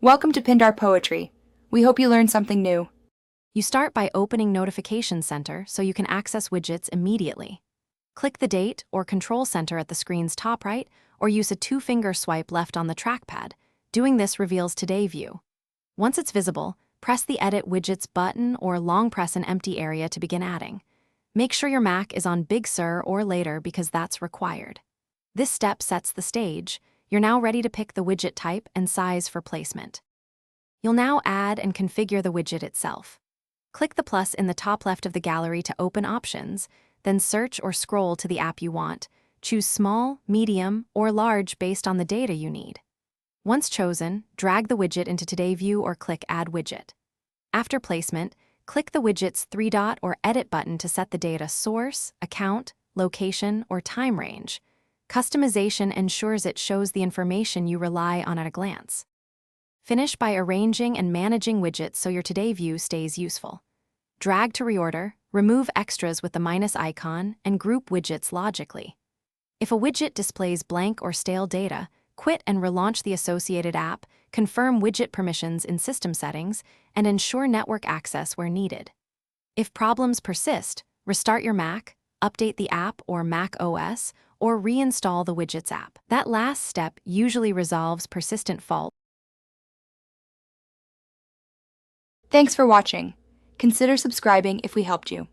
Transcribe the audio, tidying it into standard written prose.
Welcome to Pindar Poetry. We hope you learned something new. You start by opening Notification Center so you can access widgets immediately. Click the date or Control Center at the screen's top right, or use a two-finger swipe left on the trackpad. Doing this reveals Today view. Once it's visible, press the Edit Widgets button or long press an empty area to begin adding. Make sure your Mac is on Big Sur or later because that's required. This step sets the stage. You're now ready to pick the widget type and size for placement. You'll now add and configure the widget itself. Click the plus in the top left of the gallery to open options, then search or scroll to the app you want. Choose small, medium, or large based on the data you need. Once chosen, drag the widget into Today view or click Add Widget. After placement, click the widget's three-dot or Edit button to set the data source, account, location, or time range. Customization ensures it shows the information you rely on at a glance. Finish by arranging and managing widgets so your Today view stays useful. Drag to reorder, remove extras with the minus icon, and group widgets logically. If a widget displays blank or stale data, quit and relaunch the associated app, confirm widget permissions in system settings, and ensure network access where needed. If problems persist, restart your Mac, update the app or Mac OS, or reinstall the Widgets app. That last step usually resolves persistent faults. Thanks for watching. Consider subscribing if we helped you.